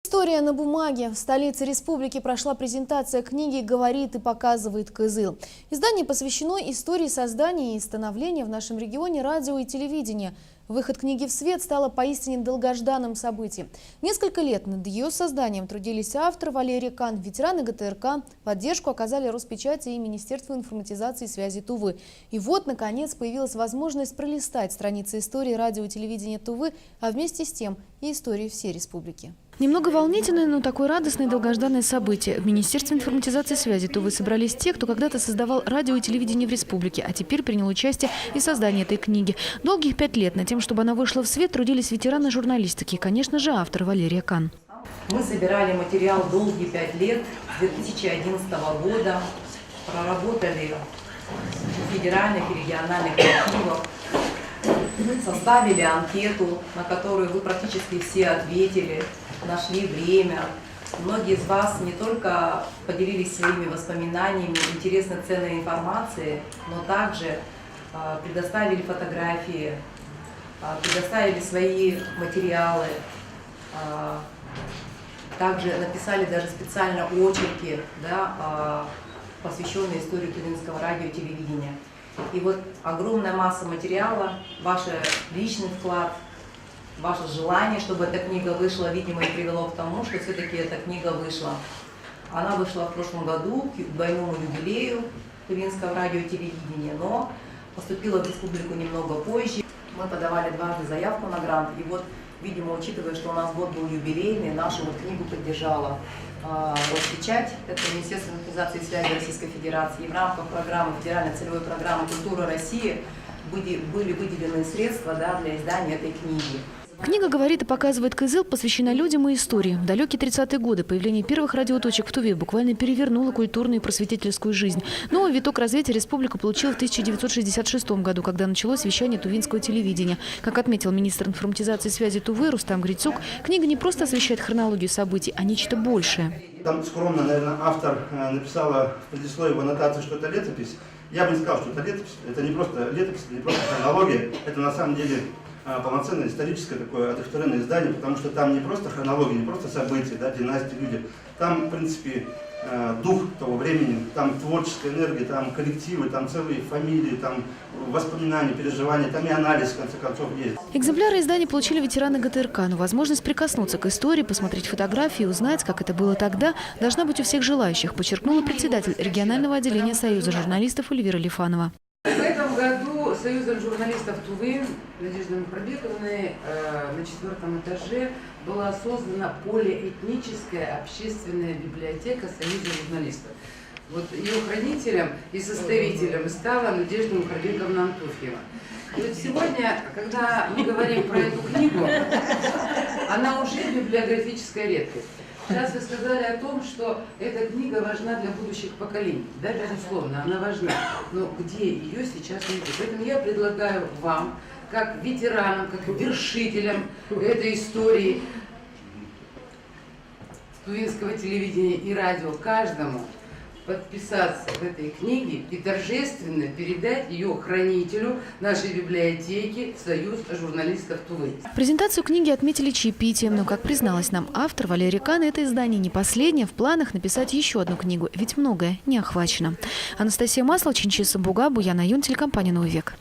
История на бумаге. В столице республики прошла презентация книги «Говорит и показывает Кызыл». Издание посвящено истории создания и становления в нашем регионе радио и телевидения. Выход книги в свет стало поистине долгожданным событием. Несколько лет над ее созданием трудились автор Валерий Кан, ветераны ГТРК. Поддержку оказали Роспечати и Министерство информатизации и связи Тувы. И вот, наконец, появилась возможность пролистать страницы истории радио и телевидения Тувы, а вместе с тем и истории всей республики. Немного волнительное, но такое радостное и долгожданное событие. В Министерстве информатизации и связи Тувы собрались те, кто когда-то создавал радио и телевидение в республике, а теперь принял участие и в создании этой книги. Долгих 5 лет над тем, чтобы она вышла в свет, трудились ветераны журналистики и, конечно же, автор Валерия Кан. Мы собирали материал долгие 5 лет, с 2011 года, проработали в федеральных и региональных архивах, составили анкету, на которую вы практически все ответили, нашли время. Многие из вас не только поделились своими воспоминаниями, интересной ценной информацией, но также предоставили фотографии, предоставили свои материалы, также написали даже специально очерки, да, посвященные истории тувинского радио и телевидения. И вот огромная масса материала, ваш личный вклад, ваше желание, чтобы эта книга вышла, видимо, и привело к тому, что все-таки эта книга вышла. Она вышла в прошлом году к двойному юбилею тувинского радио и телевидения, но поступила в республику немного позже. Мы подавали дважды заявку на грант, и вот, видимо, учитывая, что у нас год был юбилейный, нашу вот книгу поддержала Роспечать, это Министерство информатизации и связи Российской Федерации, и в рамках программы, федеральной целевой программы «Культура России» были выделены средства, да, для издания этой книги. Книга «Говорит и показывает Кызыл» посвящена людям и истории. В далекие 30-е годы появление первых радиоточек в Туве буквально перевернуло культурную и просветительскую жизнь. Новый виток развития республика получила в 1966 году, когда началось вещание тувинского телевидения. Как отметил министр информатизации и связи Тувы Рустам Грицук, книга не просто освещает хронологию событий, а нечто большее. Там скромно, наверное, автор написала в предисловии, в аннотации, что это летопись. Я бы не сказал, что это летопись. Это не просто летопись, не просто хронология. Это на самом деле полноценное историческое такое одухотворенное издание, потому что там не просто хронология, не просто события, да, династии, люди. Там, в принципе, дух того времени, там творческая энергия, там коллективы, там целые фамилии, там воспоминания, переживания, там и анализ, в конце концов, есть. Экземпляры издания получили ветераны ГТРК, но возможность прикоснуться к истории, посмотреть фотографии и узнать, как это было тогда, должна быть у всех желающих, подчеркнула председатель регионального отделения Союза журналистов Эльвира Лифанова. В этом году Союзом журналистов Тувы Надеждой Мухрабековной на 4-м этаже была создана полиэтническая общественная библиотека Союза журналистов. Вот ее хранителем и составителем стала Надежда Мухрабековна Антуфьева. И вот сегодня, когда мы говорим про эту книгу, она уже библиографическая редкость. Сейчас вы сказали о том, что эта книга важна для будущих поколений. Да, безусловно, она важна. Но где ее сейчас найти? Поэтому я предлагаю вам, как ветеранам, как вершителям этой истории тувинского телевидения и радио, каждому подписаться в этой книге и торжественно передать ее хранителю нашей библиотеки в Союз журналистов Тувы. Презентацию книги отметили чаепитием, но, как призналась нам автор Валерий Кан, это издание не последнее. В планах написать еще одну книгу, ведь многое не охвачено. Анастасия Маслова, Чинчиса Буга, Буян Аюн, телекомпания «Новый век».